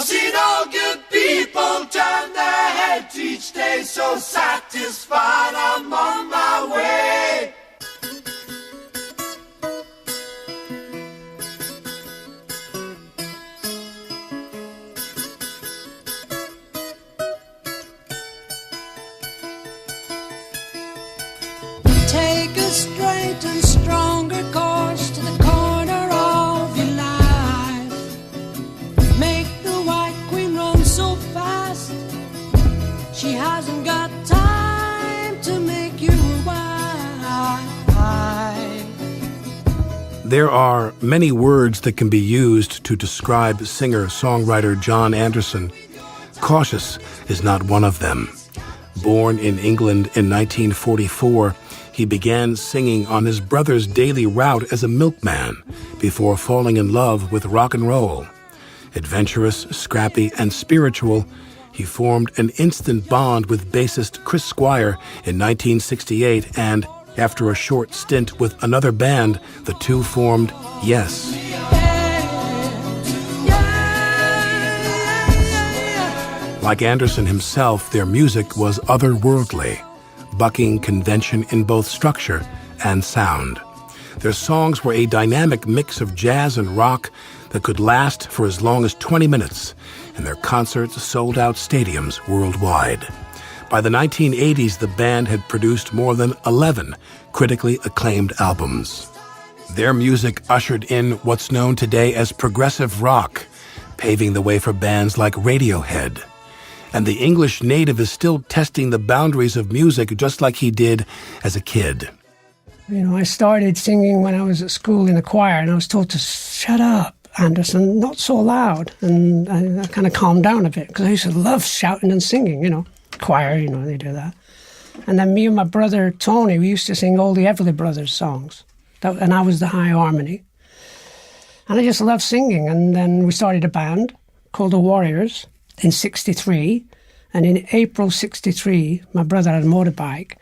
seen all good people turn their heads each day, so satisfied I'm on my way. Take a straight and stronger course to the corner of your life. Make the White Queen run so fast, she hasn't got time to make you wife. There are many words that can be used to describe singer-songwriter John Anderson. Cautious is not one of them. Born in England in 1944, he began singing on his brother's daily route as a milkman before falling in love with rock and roll. Adventurous, scrappy, and spiritual, he formed an instant bond with bassist Chris Squire in 1968, and after a short stint with another band, the two formed Yes. Like Anderson himself, their music was otherworldly, bucking convention in both structure and sound. Their songs were a dynamic mix of jazz and rock that could last for as long as 20 minutes, and their concerts sold out stadiums worldwide. By the 1980s, the band had produced more than 11 critically acclaimed albums. Their music ushered in what's known today as progressive rock, paving the way for bands like Radiohead. And the English native is still testing the boundaries of music just like he did as a kid. You know, I started singing when I was at school in a choir, and I was told to shut up, Anderson, not so loud. And I kind of calmed down a bit, because I used to love shouting and singing, you know. Choir, you know, they do that. And then me and my brother Tony, we used to sing all the Everly Brothers songs. And I was the high harmony. And I just loved singing. And then we started a band called The Warriors in 63. And in April 63, my brother had a motorbike.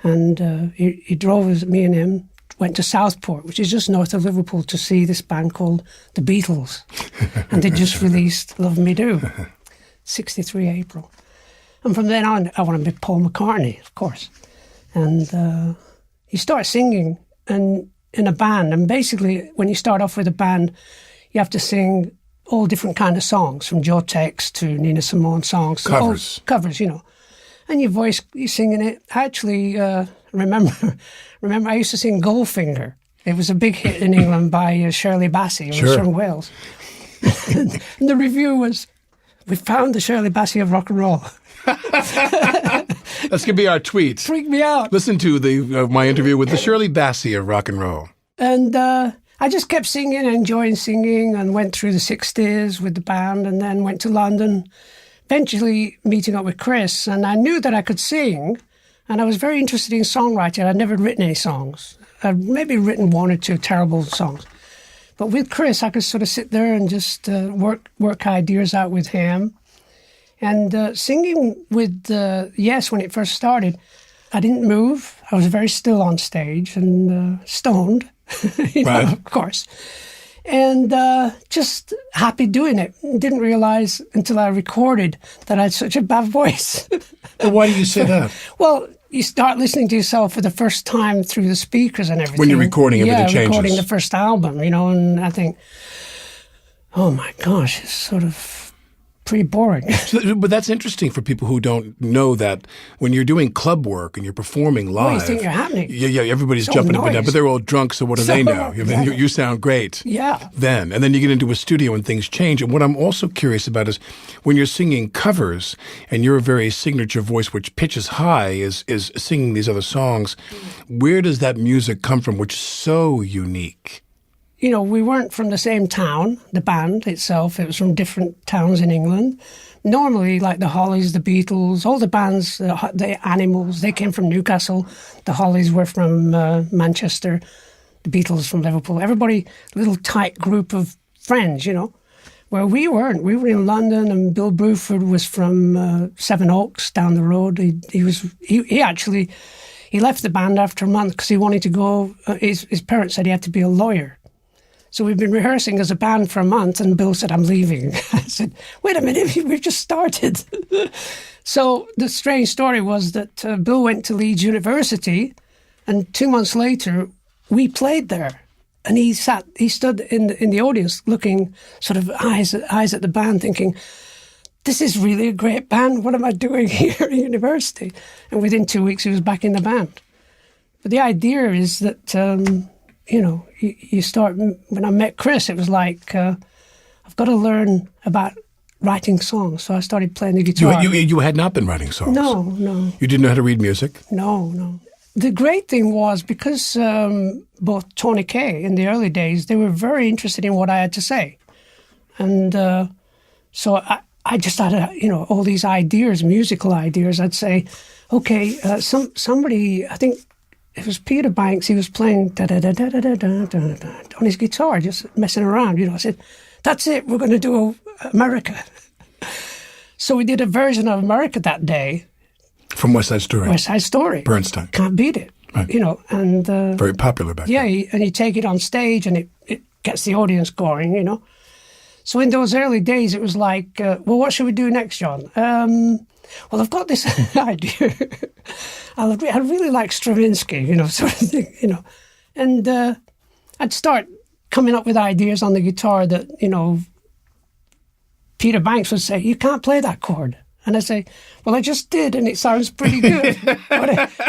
And he drove us, me and him, went to Southport, which is just north of Liverpool, to see this band called The Beatles. And they just released Love Me Do, 63 April. And from then on, I wanted to be Paul McCartney, of course. And you start singing in a band. And basically, when you start off with a band, you have to sing all different kind of songs, from Joe Tex to Nina Simone songs. Covers. Covers, you know. And your voice, you're singing it. I actually remember I used to sing Goldfinger. It was a big hit in England by Shirley Bassey. It was from Wales. And the review was, "We found the Shirley Bassey of rock and roll." That's going to be our tweet. Freaked me out. Listen to my interview with the Shirley Bassey of rock and roll. And I just kept singing and enjoying singing, and went through the 60s with the band, and then went to London, eventually meeting up with Chris. And I knew that I could sing, and I was very interested in songwriting. I'd never written any songs. I'd maybe written one or two terrible songs. But with Chris, I could sort of sit there and just work ideas out with him. And singing with Yes, when it first started, I didn't move. I was very still on stage and stoned, of course. And just happy doing it. Didn't realize until I recorded that I had such a bad voice. Well, why do you say that? Well, you start listening to yourself for the first time through the speakers and everything. When you're recording, everything changes. Yeah, recording the first album, you know, and I think, oh my gosh, it's sort of pretty boring. But that's interesting for people who don't know that when you're doing club work and you're performing live. Well, you think you're happening. Yeah, everybody's jumping up and down, but they're all drunk, so what do they know? Exactly. You sound great then. And then you get into a studio and things change. And what I'm also curious about is when you're singing covers and your very signature voice, which pitches high, is singing these other songs, where does that music come from, which is so unique? You know, we weren't from the same town, the band itself. It was from different towns in England. Normally, like the Hollies, the Beatles, all the bands, the Animals, they came from Newcastle. The Hollies were from Manchester, the Beatles from Liverpool. Everybody, little tight group of friends, you know, where we weren't. We were in London, and Bill Bruford was from Sevenoaks down the road. He actually left the band after a month because he wanted to go. His parents said he had to be a lawyer. So we've been rehearsing as a band for a month, and Bill said, I'm leaving. I said, wait a minute, we've just started. So the strange story was that Bill went to Leeds University, and 2 months later, we played there. And he stood in the audience looking sort of eyes at the band thinking, this is really a great band. What am I doing here at university? And within 2 weeks, he was back in the band. But the idea is that, you start, when I met Chris, it was like, I've got to learn about writing songs. So I started playing the guitar. You had not been writing songs? No. You didn't know how to read music? No. The great thing was because both Tony Kaye in the early days, they were very interested in what I had to say. And so I just had, all these ideas, musical ideas. I'd say, okay, somebody, I think it was Peter Banks, he was playing da-da-da-da-da-da-da-da on his guitar, just messing around. I said, that's it, we're going to do America. So we did a version of America that day. From West Side Story? West Side Story. Bernstein. Can't beat it. Right. And... very popular back then. Yeah, and you take it on stage and it gets the audience going, So in those early days, it was like, well, what should we do next, John? Well, I've got this idea. I really like Stravinsky, sort of thing, And I'd start coming up with ideas on the guitar that, Peter Banks would say, you can't play that chord. And I say, well, I just did, and it sounds pretty good.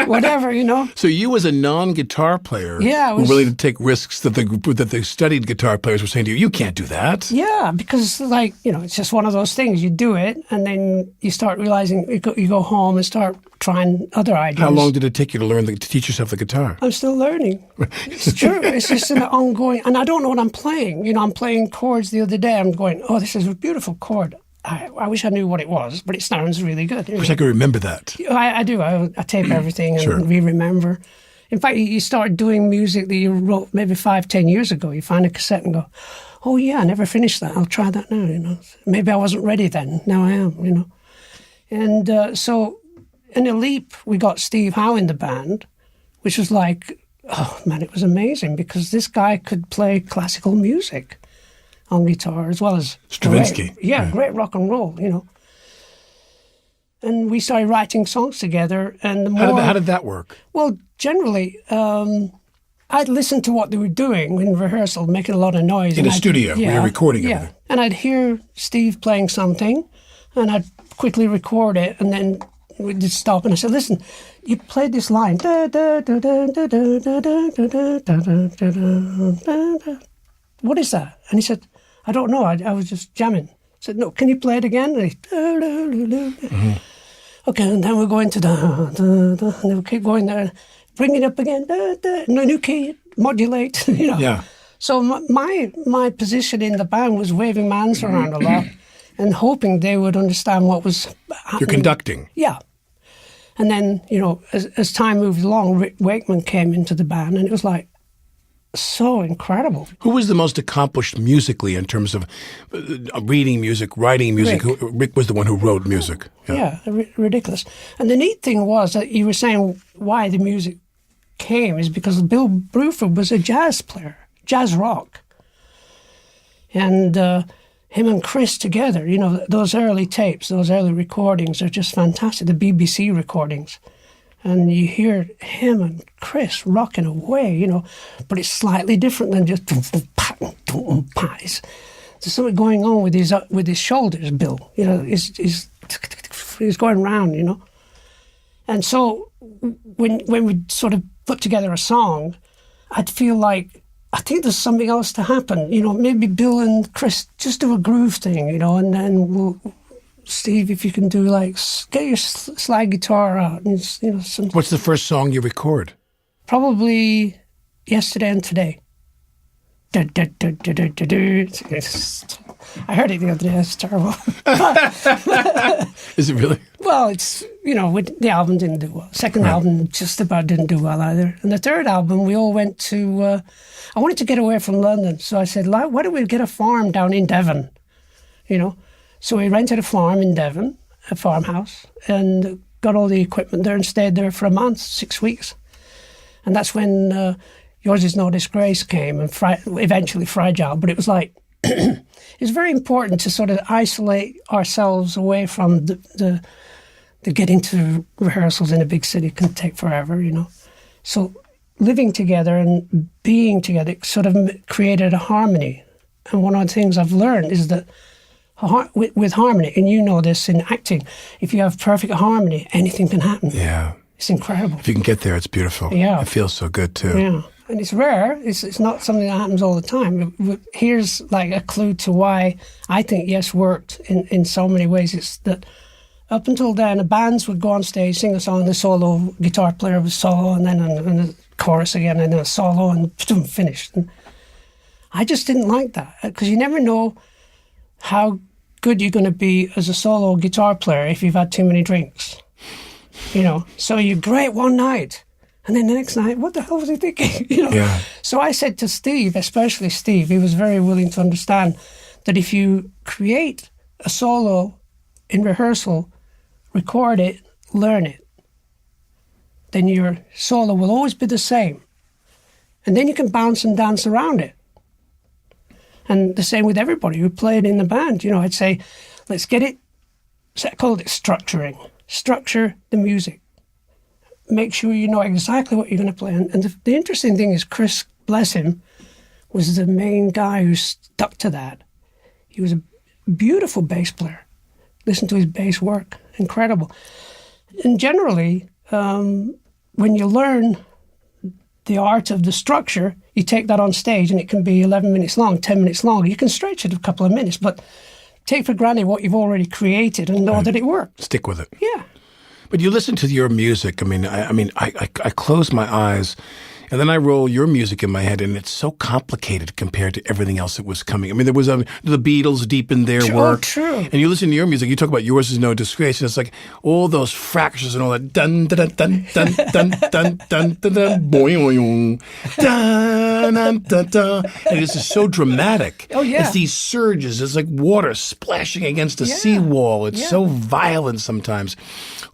Whatever, So you as a non-guitar player were willing to take risks that the studied guitar players were saying to you, you can't do that. Yeah, because, it's just one of those things. You do it, and then you start realizing, you go home and start trying other ideas. How long did it take you to learn to teach yourself the guitar? I'm still learning. It's true. It's just an ongoing, and I don't know what I'm playing. I'm playing chords the other day. I'm going, oh, this is a beautiful chord. I wish I knew what it was, but it sounds really good. I wish I could remember that. I do. I tape everything and re-remember. In fact, you start doing music that you wrote maybe 5-10 years ago. You find a cassette and go, oh, yeah, I never finished that. I'll try that now, Maybe I wasn't ready then. Now I am, And so in a leap, we got Steve Howe in the band, which was like, oh, man, it was amazing because this guy could play classical music on guitar as well as Stravinsky. Great rock and roll, And we started writing songs together. And the more, how did that work? Well, generally, I'd listen to what they were doing in rehearsal, making a lot of noise. In a studio, where you're recording everything. And I'd hear Steve playing something, and I'd quickly record it, and then we'd just stop, and I said, listen, you played this line. What is that? And he said, I don't know. I was just jamming. I said, no, can you play it again? And he, Okay, and then we'll go into and then we'll keep going there. Bring it up again. New key, modulate. Yeah. So my position in the band was waving my hands around a lot and hoping they would understand what was happening. You're conducting. Yeah. And then, as time moved along, Rick Wakeman came into the band, and it was like, so incredible. Who was the most accomplished musically in terms of reading music, writing music? Rick was the one who wrote music. Yeah, ridiculous. And the neat thing was that you were saying why the music came is because Bill Bruford was a jazz player, jazz rock. And him and Chris together, those early tapes, those early recordings are just fantastic, the BBC recordings. And you hear him and Chris rocking away, but it's slightly different than just there's something going on with his shoulders, Bill. He's going round, And so when we sort of put together a song, I'd feel like I think there's something else to happen. Maybe Bill and Chris just do a groove thing, and then Steve, if you can do get your slide guitar out. And, What's the first song you record? Probably Yesterday and Today. I heard it the other day. It's terrible. Is it really? Well, it's, the album didn't do well. Second album just about didn't do well either. And the third album, we all went to, I wanted to get away from London. So I said, why don't we get a farm down in Devon, So we rented a farm in Devon, a farmhouse, and got all the equipment there and stayed there for a month, 6 weeks. And that's when Yours Is No Disgrace came, and eventually Fragile. But it was like, it's very important to sort of isolate ourselves away from the getting to rehearsals in a big city can take forever, you know. So living together and being together sort of created a harmony. And one of the things I've learned is that with harmony, and you know this in acting, if you have perfect harmony, anything can happen. Yeah. It's incredible. If you can get there, it's beautiful. Yeah. It feels so good, too. Yeah. And it's rare. It's not something that happens all the time. Here's like a clue to why I think Yes worked in so many ways. It's that up until then, the bands would go on stage, sing a song, the solo guitar player would solo, and then a chorus again, and then a solo, and finished. And I just didn't like that, because you never know how good you're going to be as a solo guitar player if you've had too many drinks. You know, so you're great one night, and then the next night, what the hell was he thinking? You know. Yeah. So I said to Steve, especially Steve, he was very willing to understand that if you create a solo in rehearsal, record it, learn it, then your solo will always be the same. And then you can bounce and dance around it. And the same with everybody who played in the band. You know, I'd say, let's get it, so I called it structuring. Structure the music. Make sure you know exactly what you're going to play. And the interesting thing is Chris, bless him, was the main guy who stuck to that. He was a beautiful bass player. Listen to his bass work. Incredible. And generally, when you learn the art of the structure, you take that on stage and it can be 11 minutes long, 10 minutes long. You can stretch it a couple of minutes, but take for granted what you've already created and know that it worked. Stick with it. Yeah. But you listen to your music. I close my eyes, and then I roll your music in my head, and it's so complicated compared to everything else that was coming. I mean, there was the Beatles deep in their work. Oh, true. And you listen to your music, you talk about Yours Is No Disgrace, and it's like all those fractures and all that dun dun dun dun dun dun dun dun dun boing dun dun dun dun, and it's just so dramatic. Oh yeah. It's these surges. It's like water splashing against a seawall. It's so violent sometimes.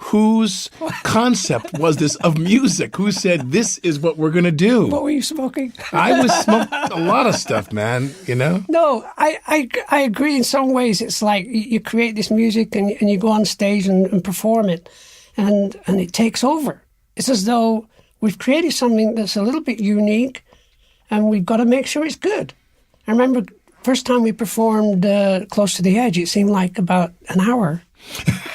Whose concept was this of music? Who said this is what we're going to do? What were you smoking? I was smoking a lot of stuff, man, you know? No, I agree in some ways. It's like you create this music and you go on stage and perform it, and it takes over. It's as though we've created something that's a little bit unique, and we've got to make sure it's good. I remember first time we performed Close to the Edge, it seemed like about an hour.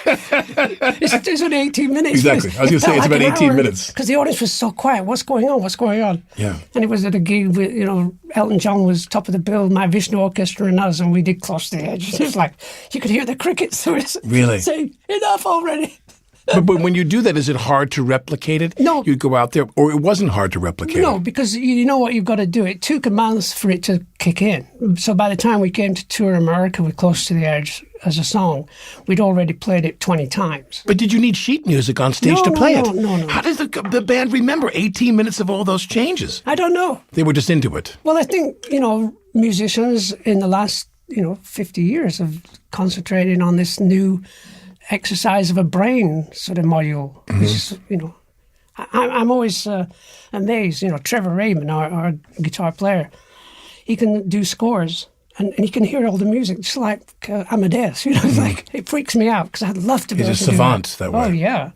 It's only 18 minutes. Exactly. I was going to say it's about 18 minutes. Because the audience was so quiet. What's going on? What's going on? Yeah. And it was at a gig with, Elton John was top of the bill, my Vishnu Orchestra and us, and we did Close to the Edge. It was like, you could hear the crickets. Really? Saying, enough already. But when you do that, is it hard to replicate it? No. You go out there, or it wasn't hard to replicate it? No, because you know what you've got to do. It took a month for it to kick in. So by the time we came to tour America with Close to the Edge as a song, we'd already played it 20 times. But did you need sheet music on stage to play it? No. How does the band remember 18 minutes of all those changes? I don't know. They were just into it. Well, I think, musicians in the last, 50 years have concentrated on this new exercise of a brain sort of module. Mm-hmm. Which is, I'm always amazed. Trevor Rabin, our guitar player, he can do scores and he can hear all the music, just like Amadeus. It's like it freaks me out because I'd love to be able to do that. He's a savant that way. Oh yeah.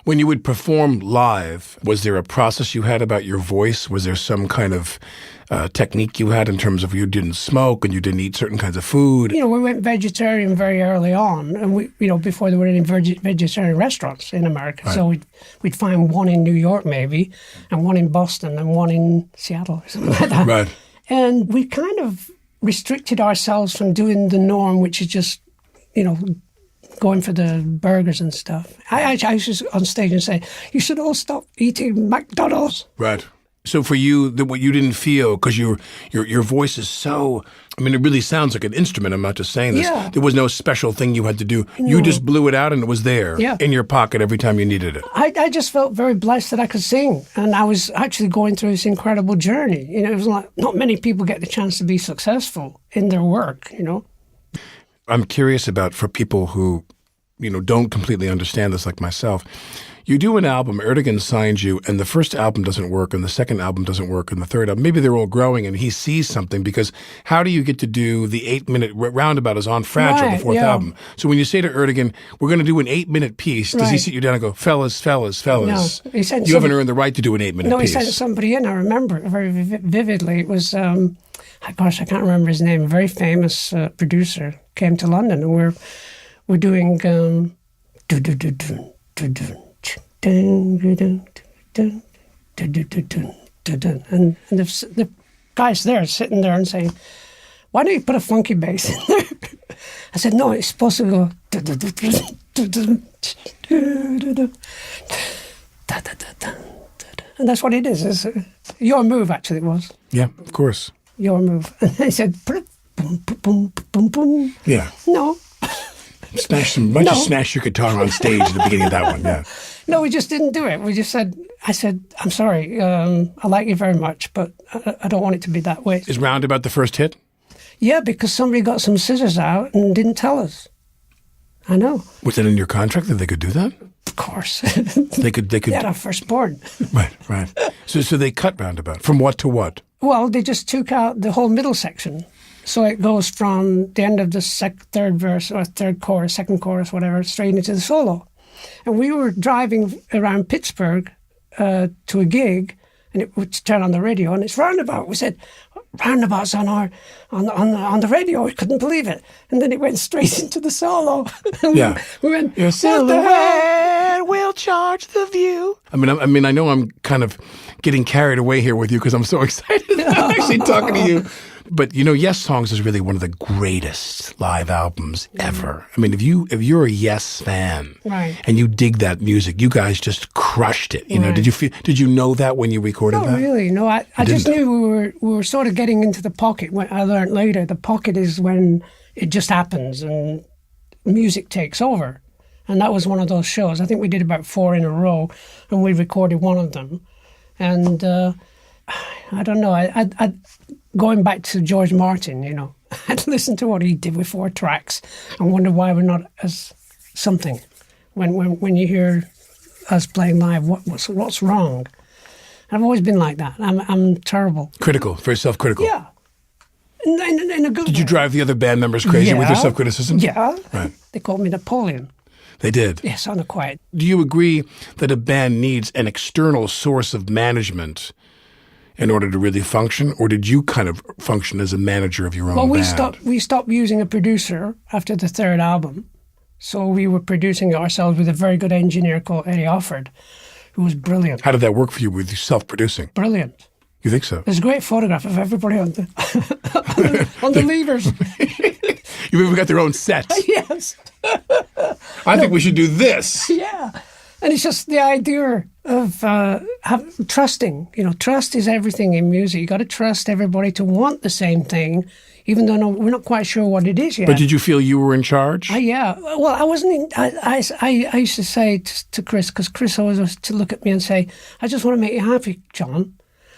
When you would perform live, was there a process you had about your voice? Was there some kind of technique you had in terms of you didn't smoke and you didn't eat certain kinds of food? We went vegetarian very early on, and we, before there were any vegetarian restaurants in America. Right. So we'd find one in New York maybe, and one in Boston, and one in Seattle, or something like that. Right. And we kind of restricted ourselves from doing the norm, which is just, going for the burgers and stuff. I used to on stage and say, you should all stop eating McDonald's. Right. So for you, what you didn't feel, because your voice is so, it really sounds like an instrument. I'm not just saying this. Yeah. There was no special thing you had to do. No. You just blew it out and it was there Yeah. in your pocket every time you needed it. I just felt very blessed that I could sing. And I was actually going through this incredible journey. It was like not many people get the chance to be successful in their work, I'm curious about, for people who, don't completely understand this like myself, You do an album, Erdogan signs you, and the first album doesn't work, and the second album doesn't work, and the third album. Maybe they're all growing, and he sees something, because how do you get to do the 8-minute Roundabout is on Fragile, the fourth album. So when you say to Erdogan, we're going to do an 8-minute piece, does he sit you down and go, fellas, fellas? No, he sent you haven't earned the right to do an 8-minute piece. No, he sent somebody in. I remember it very vividly. It was, I can't remember his name, a very famous producer came to London, and we're doing... And the guy's there sitting there and saying, why don't you put a funky bass in there? I said, no, it's supposed to go. And that's what it is. It's your move, actually, it was. Yeah, of course. Your move. And they said, boom, boom, boom, boom. Yeah. No. Smash your guitar on stage at the beginning of that one, yeah. No, we just didn't do it. We just said, I'm sorry, I like you very much, but I don't want it to be that way. Is Roundabout the first hit? Yeah, because somebody got some scissors out and didn't tell us. I know. Was it in your contract that they could do that? Of course. They could. They had our firstborn. Right. So they cut Roundabout. From what to what? Well, they just took out the whole middle section. So it goes from the end of the third verse or third chorus, second chorus, whatever, straight into the solo. And we were driving around Pittsburgh to a gig, and it would turn on the radio, and it's Roundabout. We said, Roundabout's on the radio. We couldn't believe it. And then it went straight into the solo. Yeah. We went, your silhouette will charge the view. I mean, I know I'm kind of getting carried away here with you because I'm so excited about actually talking to you. But, Yes Songs is really one of the greatest live albums ever. I mean, if you're a Yes fan, right, and you dig that music, you guys just crushed it. Right. Did you know that when you recorded that? No, really. No, I just knew we were sort of getting into the pocket. When I learned later, the pocket is when it just happens and music takes over. And that was one of those shows. I think we did about 4 in a row, and we recorded one of them. And I don't know. I going back to George Martin, I'd listen to what he did with 4 tracks and wonder why we're not as something. When you hear us playing live, what's wrong? I've always been like that. I'm terrible. Critical, very self-critical. Yeah. In a good Did you drive the other band members crazy with your self-criticism? Yeah. Right. They called me Napoleon. They did? Yes, on the quiet. Do you agree that a band needs an external source of management in order to really function, or did you kind of function as a manager of your own band? Well, we stopped using a producer after the third album, so we were producing it ourselves with a very good engineer called Eddie Offord, who was brilliant. How did that work for you with self-producing? Brilliant. You think so? There's a great photograph of everybody on the on the levers. You've even got their own set. Yes. I think we should do this. Yeah. And it's just the idea of trusting. Trust is everything in music. You got to trust everybody to want the same thing, even though we're not quite sure what it is yet. But did you feel you were in charge? Yeah. Well, I wasn't. I used to say to Chris, because Chris always was to look at me and say, "I just want to make you happy, John."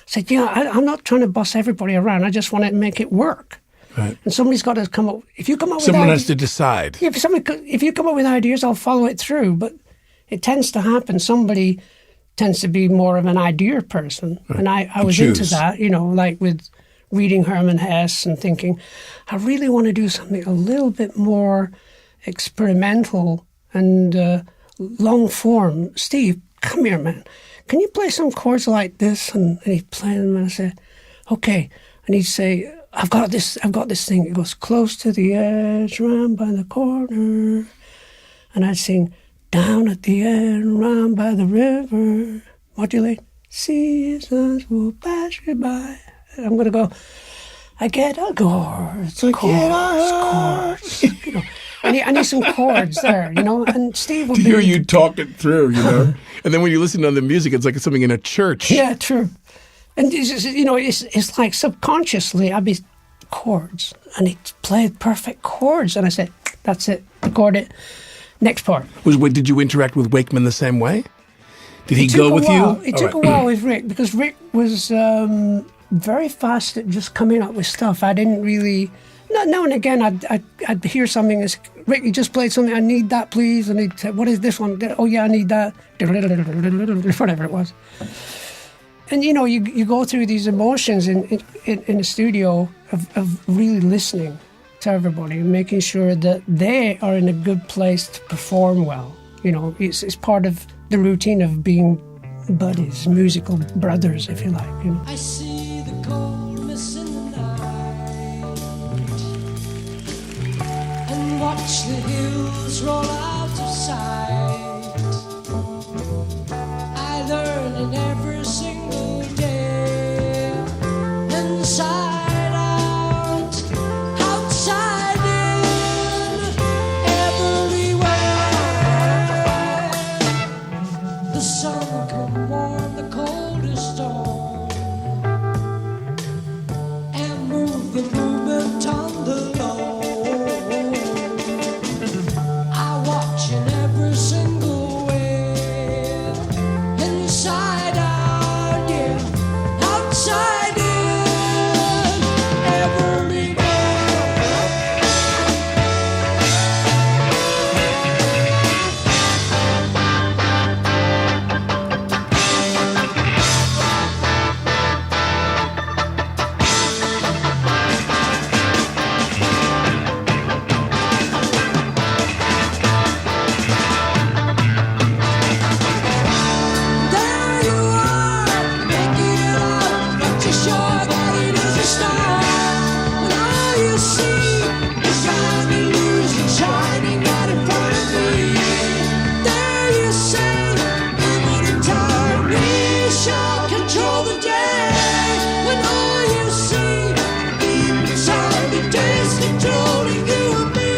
I said, I'm not trying to boss everybody around. I just want to make it work. Right. And somebody's got to come up. If you come up with someone ideas, has to decide. If you come up with ideas, I'll follow it through. But it tends to happen. Somebody tends to be more of an idea person. Right. And I was into that, like with reading Herman Hesse and thinking, I really want to do something a little bit more experimental and long form. Steve, come here, man. Can you play some chords like this? And he'd play them, and I said, okay. And he'd say, I've got this thing. It goes close to the edge, round by the corner. And I'd sing, down at the end, round by the river, modulate, seasons will pass you by. And I'm going to go, I get a chords. I need some chords there, and Steve would hear you talk it through, And then when you listen to the music, it's like something in a church. Yeah, true. And it's like subconsciously I'd be chords, and he played perfect chords, and I said, that's it, record it. Next part. Did you interact with Wakeman the same way? Did he go with you? It took a while with Rick, because Rick was very fast at just coming up with stuff. I didn't really... Now and again, I'd hear something. As Rick, you just played something. I need that, please. And he'd say, "What is this one?" Oh yeah, I need that. Whatever it was. And you go through these emotions in the studio of really listening to everybody and making sure that they are in a good place to perform well. It's part of the routine of being buddies, musical brothers, if you like. I see the coldness in the night and watch the hills roll out of sight. I learn in every single day, inside out, outside in, everywhere. The sun can warm the coldest stone and move the movement on the low. I watch in every single way, inside out, yeah, outside in, everywhere. There you are, making it up, but you're sure that it is a start. When all you see is an illusion shining right in front of me. There you say, even in time, we shall control the day. When all you see, deep inside the day is controlling you and me.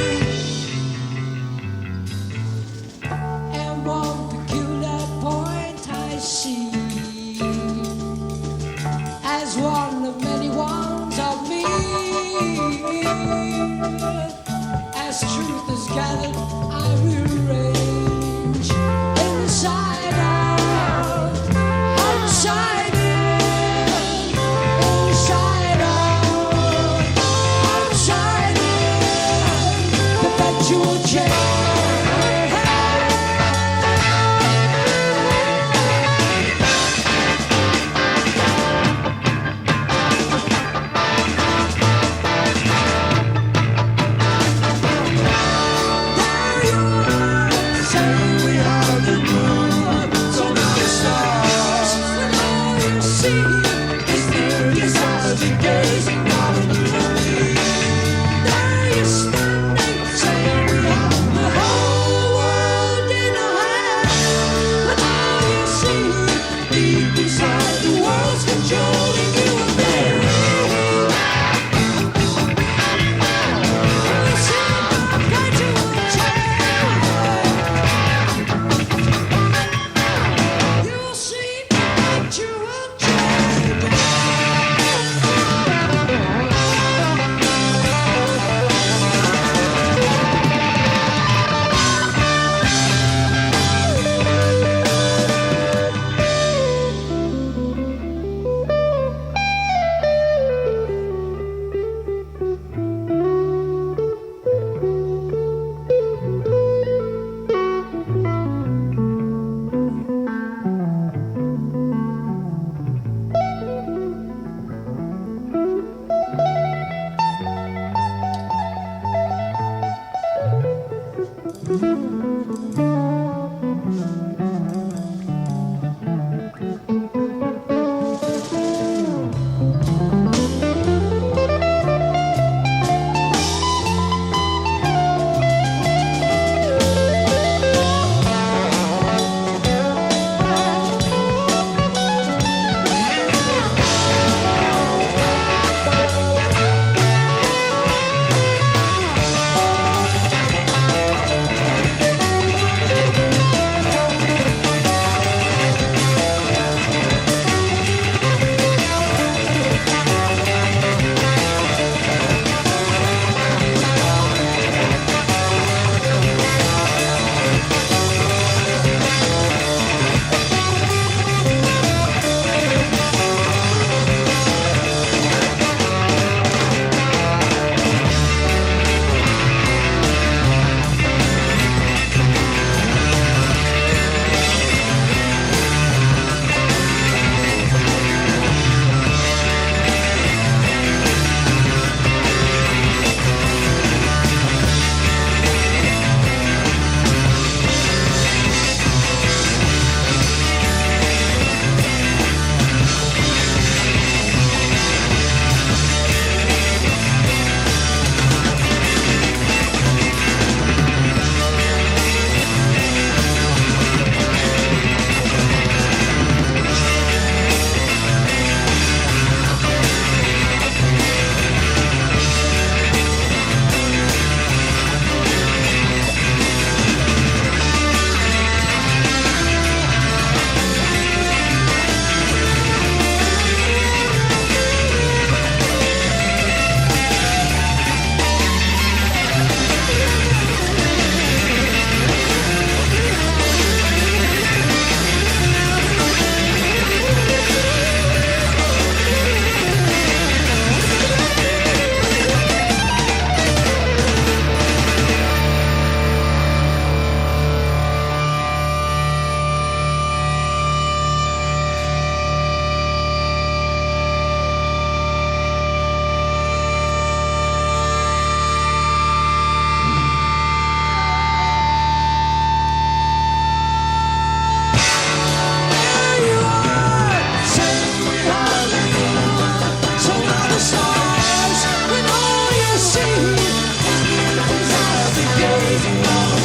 And one peculiar point I see as one of many ones of me. As truth is gathered, I rearrange inside out, outside in, inside out, outside in, perpetual change. my way.